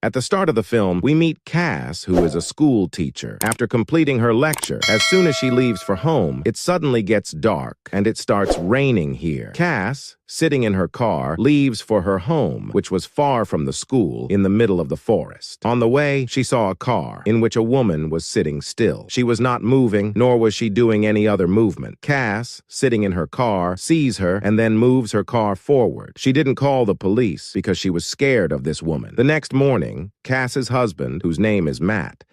At the start of the film, we meet Cass, who is a school teacher. After completing her lecture, as soon as she leaves for home, it suddenly gets dark, and it starts raining here. Cass, sitting in her car, leaves for her home, which was far from the school, in the middle of the forest. On the way, she saw a car, in which a woman was sitting still. She was not moving, nor was she doing any other movement. Cass, sitting in her car, sees her and then moves her car forward. She didn't call the police because she was scared of this woman. The next morning, Cass's husband, whose name is Matt,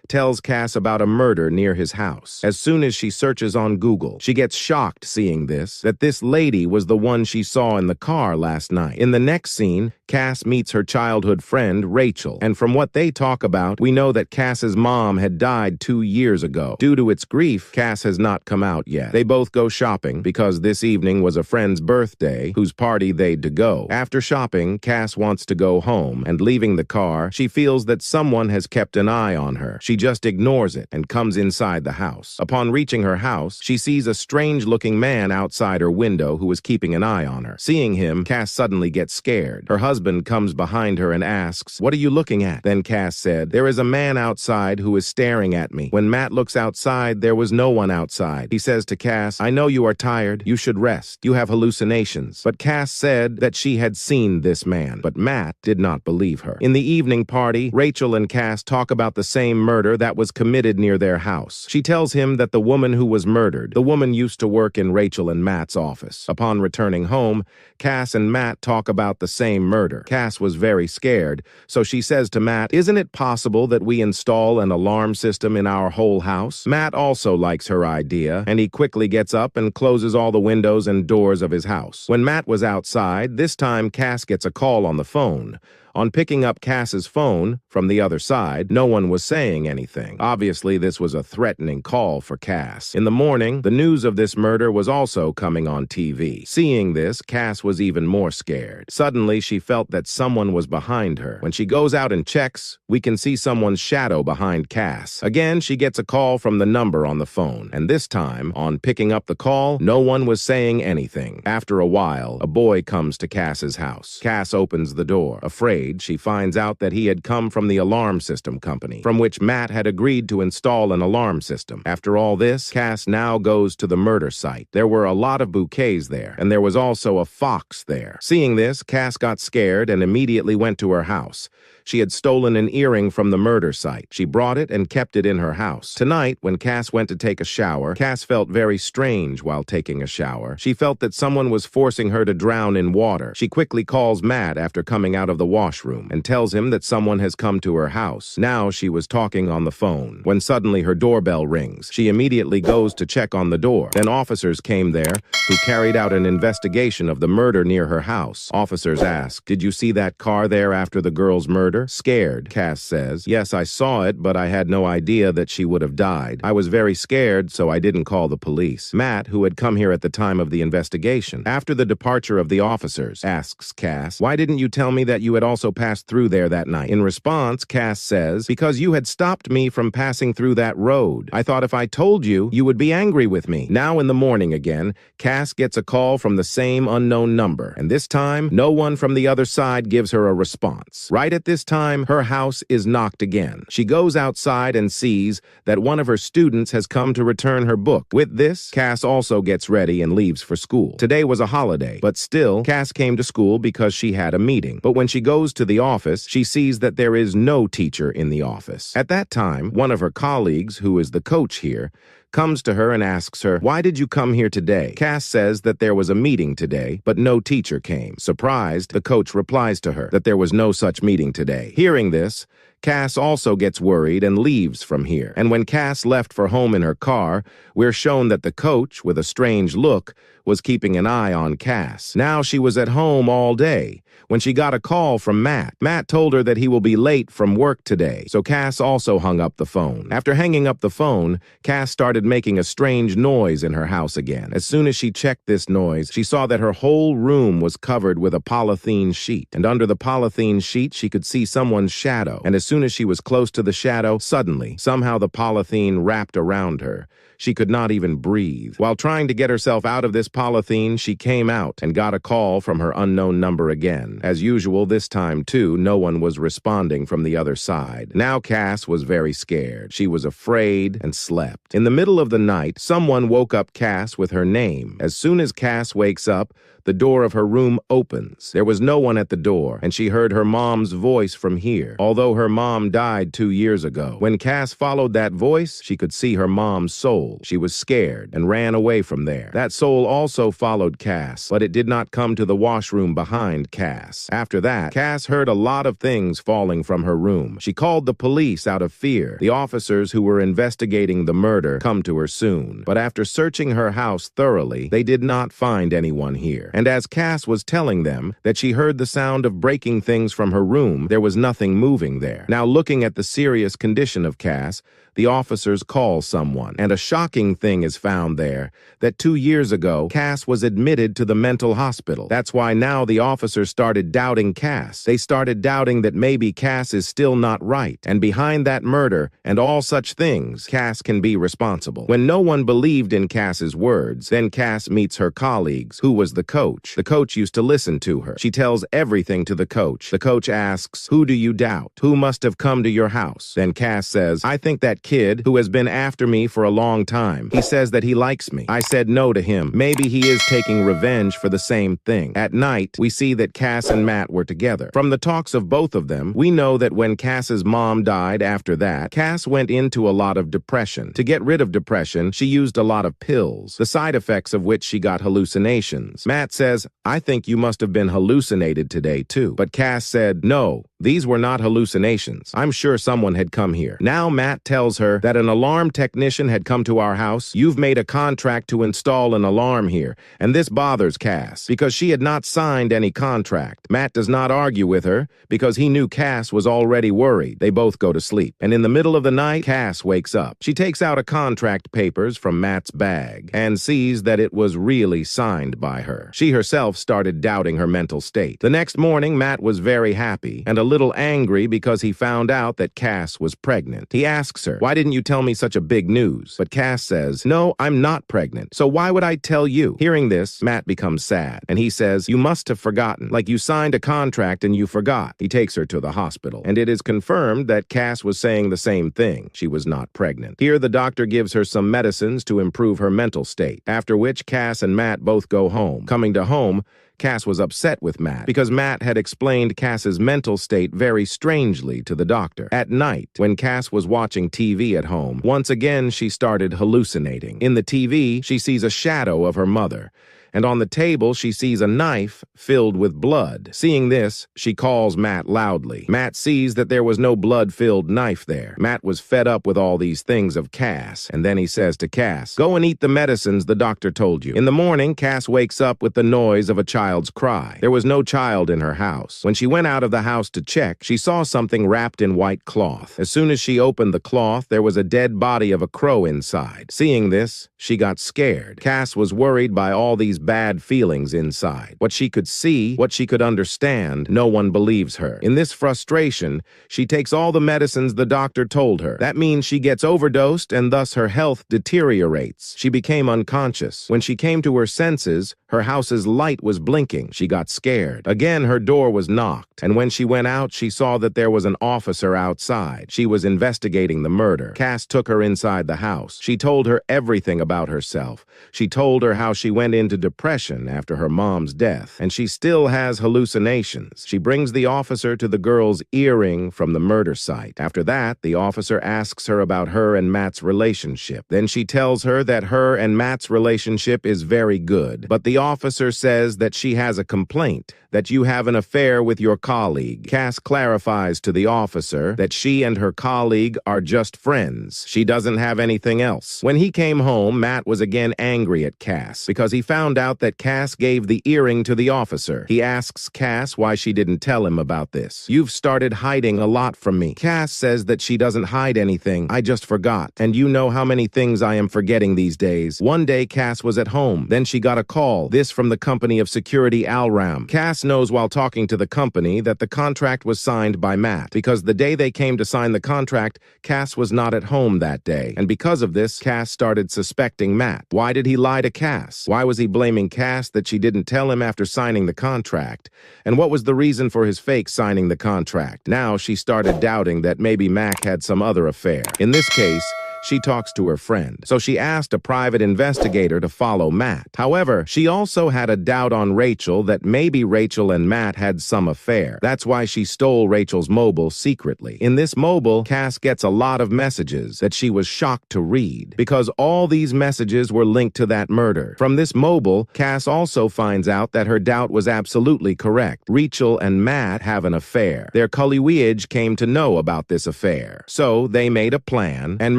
tells Cass about a murder near his house. As soon as she searches on Google, she gets shocked seeing that this lady was the one she saw in the car last night. In the next scene, Cass meets her childhood friend, Rachel, and from what they talk about, we know that Cass's mom had died 2 years ago. Due to its grief, Cass has not come out yet. They both go shopping because this evening was a friend's birthday whose party they'd to go. After shopping, Cass wants to go home, and leaving the car, she feels that someone has kept an eye on her. She just ignores it and comes inside the house. Upon reaching her house, she sees a strange-looking man outside her window who is keeping an eye on her. Seeing him, Cass suddenly gets scared. Her husband comes behind her and asks, "What are you looking at?" Then Cass said, "There is a man outside who is staring at me." When Matt looks outside, there was no one outside. He says to Cass, "I know you are tired. You should rest. You have hallucinations." But Cass said that she had seen this man, but Matt did not believe her. In the evening party, Rachel and Cass talk about the same murder that was committed near their house. She tells him that the woman who was murdered, the woman used to work in Rachel and Matt's office. Upon returning home, Cass and Matt talk about the same murder. Cass was very scared, so she says to Matt, "Isn't it possible that we install an alarm system in our whole house?" Matt also likes her idea, and he quickly gets up and closes all the windows and doors of his house. When Matt was outside, this time Cass gets a call on the phone. On picking up Cass's phone from the other side, no one was saying anything. Obviously, this was a threatening call for Cass. In the morning, the news of this murder was also coming on TV. Seeing this, Cass was even more scared. Suddenly, she felt that someone was behind her. When she goes out and checks, we can see someone's shadow behind Cass. Again, she gets a call from the number on the phone, and this time, on picking up the call, no one was saying anything. After a while, a boy comes to Cass's house. Cass opens the door. Afraid, she finds out that he had come from the alarm system company, from which Matt had agreed to install an alarm system. After all this, Cass now goes to the murder site. There were a lot of bouquets there, and there was also a fox there. Seeing this, Cass got scared and immediately went to her house. She had stolen an earring from the murder site. She brought it and kept it in her house. Tonight, when Cass went to take a shower, Cass felt very strange while taking a shower. She felt that someone was forcing her to drown in water. She quickly calls Matt after coming out of the washroom and tells him that someone has come to her house. Now she was talking on the phone when suddenly her doorbell rings. She immediately goes to check on the door. Then officers came there who carried out an investigation of the murder near her house. Officers asked, "Did you see that car there after the girl's murder?" Scared, Cass says, "Yes, I saw it, but I had no idea that she would have died. I was very scared, so I didn't call the police." Matt, who had come here at the time of the investigation, after the departure of the officers, asks Cass, "Why didn't you tell me that you had also passed through there that night?" In response, Cass says, "Because you had stopped me from passing through that road. I thought if I told you, you would be angry with me." Now in the morning again, Cass gets a call from the same unknown number, and this time, no one from the other side gives her a response. Right at this time, her house is knocked again. She goes outside and sees that one of her students has come to return her book. With this, Cass also gets ready and leaves for school. Today was a holiday, but still, Cass came to school because she had a meeting. But when she goes to the office, she sees that there is no teacher in the office. At that time, one of her colleagues, who is the coach here, comes to her and asks her, "Why did you come here today?" Cass says that there was a meeting today, but no teacher came. Surprised, the coach replies to her that there was no such meeting today. Hearing this, Cass also gets worried and leaves from here. And when Cass left for home in her car, we're shown that the coach, with a strange look, was keeping an eye on Cass. Now she was at home all day when she got a call from Matt. Matt told her that he will be late from work today, so Cass also hung up the phone. After hanging up the phone, Cass started making a strange noise in her house again. As soon as she checked this noise, she saw that her whole room was covered with a polythene sheet, and under the polythene sheet she could see someone's shadow. And as soon as she was close to the shadow, suddenly, somehow the polythene wrapped around her. She could not even breathe. While trying to get herself out of this polythene, she came out and got a call from her unknown number again. again. As usual, this time too, no one was responding from the other side. Now Cass was very scared. She was afraid and slept. In the middle of the night, someone woke up Cass with her name. As soon as Cass wakes up, the door of her room opens. There was no one at the door, and she heard her mom's voice from here, although her mom died 2 years ago. When Cass followed that voice, she could see her mom's soul. She was scared and ran away from there. That soul also followed Cass, but it did not come to the washroom behind Cass. After that, Cass heard a lot of things falling from her room. She called the police out of fear. The officers who were investigating the murder come to her soon, but after searching her house thoroughly, they did not find anyone here. And as Cass was telling them that she heard the sound of breaking things from her room, there was nothing moving there. Now, looking at the serious condition of Cass, the officers call someone, and a shocking thing is found there, that 2 years ago, Cass was admitted to the mental hospital. That's why now the officers started doubting Cass. They started doubting that maybe Cass is still not right, and behind that murder and all such things, Cass can be responsible. When no one believed in Cass's words, then Cass meets her colleagues, who was the coach. The coach used to listen to her. She tells everything to the coach. The coach asks, "Who do you doubt? Who must have come to your house?" Then Cass says, "I think that kid who has been after me for a long time. He says that he likes me. I said no to him. Maybe he is taking revenge for the same thing." At night, we see that Cass and Matt were together. From the talks of both of them, we know that when Cass's mom died after that, Cass went into a lot of depression. To get rid of depression, she used a lot of pills, the side effects of which she got hallucinations. Matt says, "I think you must have been hallucinated today too." But Cass said, "No, these were not hallucinations. I'm sure someone had come here." Now Matt tells her that an alarm technician had come to our house. "You've made a contract to install an alarm here, and this bothers Cass because she had not signed any contract." Matt does not argue with her because he knew Cass was already worried. They both go to sleep, and in the middle of the night, Cass wakes up. She takes out a contract papers from Matt's bag and sees that it was really signed by her. She herself started doubting her mental state. The next morning, Matt was very happy and a little angry because he found out that Cass was pregnant. He asks her, "Why didn't you tell me such a big news?" But Cass says, "No, I'm not pregnant. So why would I tell you?" Hearing this, Matt becomes sad, and he says, "You must have forgotten, like you signed a contract and you forgot." He takes her to the hospital, and it is confirmed that Cass was saying the same thing. She was not pregnant. Here, the doctor gives her some medicines to improve her mental state, after which Cass and Matt both go home. Coming to home, Cass was upset with Matt because Matt had explained Cass's mental state very strangely to the doctor. At night, when Cass was watching TV at home, once again she started hallucinating. In the TV, she sees a shadow of her mother, and on the table she sees a knife filled with blood. Seeing this, she calls Matt loudly. Matt sees that there was no blood-filled knife there. Matt was fed up with all these things of Cass, and then he says to Cass, "Go and eat the medicines the doctor told you." In the morning, Cass wakes up with the noise of a child's cry. There was no child in her house. When she went out of the house to check, she saw something wrapped in white cloth. As soon as she opened the cloth, there was a dead body of a crow inside. Seeing this, she got scared. Cass was worried by all these bad feelings inside. What she could see, what she could understand, no one believes her. In this frustration, she takes all the medicines the doctor told her. That means she gets overdosed and thus her health deteriorates. She became unconscious. When she came to her senses, her house's light was blinking. She got scared. Again, her door was knocked, and when she went out, she saw that there was an officer outside. She was investigating the murder. Cass took her inside the house. She told her everything about herself. She told her how she went into depression after her mom's death, and she still has hallucinations. She brings the officer to the girl's earring from the murder site. After that, the officer asks her about her and Matt's relationship. Then she tells her that her and Matt's relationship is very good, but the officer says that she has a complaint, that you have an affair with your colleague. Cass clarifies to the officer that she and her colleague are just friends. She doesn't have anything else. When he came home, Matt was again angry at Cass because he found out that Cass gave the earring to the officer. He asks Cass why she didn't tell him about this. "You've started hiding a lot from me." Cass says that she doesn't hide anything. "I just forgot. And you know how many things I am forgetting these days." One day, Cass was at home. Then she got a call, this from the company of security Alram. Cass knows while talking to the company that the contract was signed by Matt, because the day they came to sign the contract, Cass was not at home that day, and because of this, Cass started suspecting Matt. Why did he lie to Cass? Why was he blaming Cass that she didn't tell him after signing the contract? And what was the reason for his fake signing the contract? Now she started doubting that maybe Mac had some other affair. In this case, she talks to her friend, so she asked a private investigator to follow Matt. However, she also had a doubt on Rachel that maybe Rachel and Matt had some affair. That's why she stole Rachel's mobile secretly. In this mobile, Cass gets a lot of messages that she was shocked to read, because all these messages were linked to that murder. From this mobile, Cass also finds out that her doubt was absolutely correct. Rachel and Matt have an affair. Their Kuliwij came to know about this affair, so they made a plan and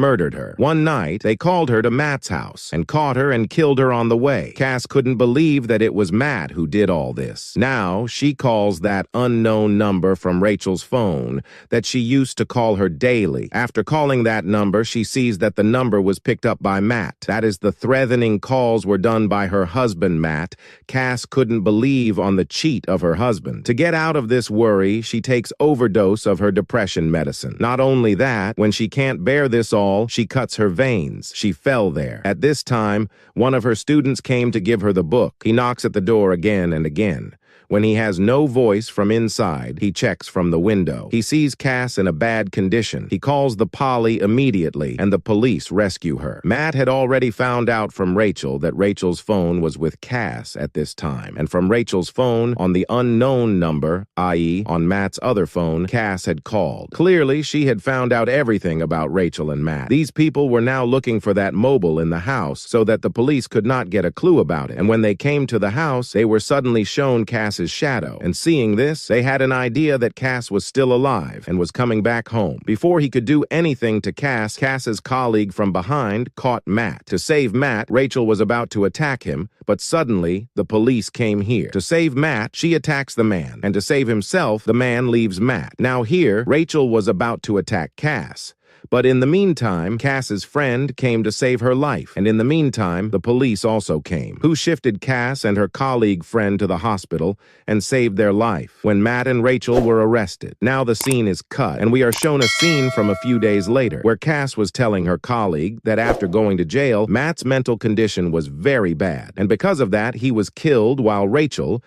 murdered her. One night, they called her to Matt's house and caught her and killed her on the way. Cass couldn't believe that it was Matt who did all this. Now, she calls that unknown number from Rachel's phone that she used to call her daily. After calling that number, she sees that the number was picked up by Matt. That is, the threatening calls were done by her husband, Matt. Cass couldn't believe on the cheat of her husband. To get out of this worry, she takes overdose of her depression medicine. Not only that, when she can't bear this all, she cuts her veins. She fell there. At this time, one of her students came to give her the book. He knocks at the door again and again. When he has no voice from inside, he checks from the window. He sees Cass in a bad condition. He calls the poly immediately, and the police rescue her. Matt had already found out from Rachel that Rachel's phone was with Cass at this time, and from Rachel's phone on the unknown number, i.e. on Matt's other phone, Cass had called. Clearly, she had found out everything about Rachel and Matt. These people were now looking for that mobile in the house so that the police could not get a clue about it. And when they came to the house, they were suddenly shown Cass's shadow, and seeing this, they had an idea that Cass was still alive and was coming back home. Before he could do anything to Cass, Cass's colleague from behind caught Matt. To save Matt, Rachel was about to attack him, but suddenly, the police came here. To save Matt, she attacks the man, and to save himself, the man leaves Matt. Now here, Rachel was about to attack Cass. But in the meantime, Cass's friend came to save her life, and in the meantime, the police also came, who shifted Cass and her colleague friend to the hospital and saved their life when Matt and Rachel were arrested. Now the scene is cut, and we are shown a scene from a few days later, where Cass was telling her colleague that after going to jail, Matt's mental condition was very bad, and because of that, he was killed while Rachel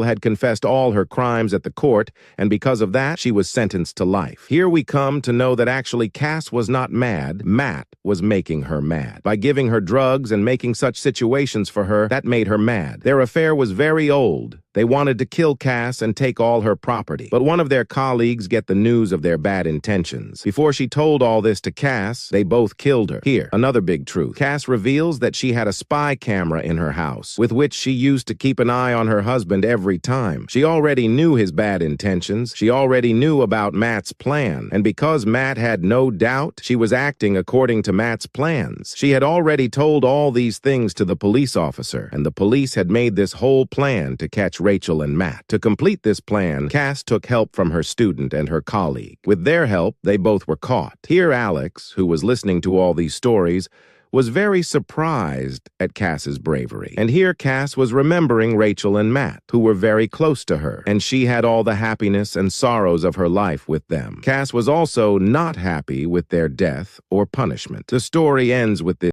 had confessed all her crimes at the court, and because of that, she was sentenced to life. Here we come to know that actually Cass was not mad. Matt was making her mad. By giving her drugs and making such situations for her, that made her mad. Their affair was very old. They wanted to kill Cass and take all her property. But one of their colleagues get the news of their bad intentions. Before she told all this to Cass, they both killed her. Here, another big truth. Cass reveals that she had a spy camera in her house, with which she used to keep an eye on her husband every time. She already knew his bad intentions. She already knew about Matt's plan. And because Matt had no doubt, she was acting according to Matt's plans. She had already told all these things to the police officer, and the police had made this whole plan to catch Rachel and Matt. To complete this plan, Cass took help from her student and her colleague. With their help, they both were caught. Here Alex, who was listening to all these stories, was very surprised at Cass's bravery. And here Cass was remembering Rachel and Matt, who were very close to her, and she had all the happiness and sorrows of her life with them. Cass was also not happy with their death or punishment. The story ends with this.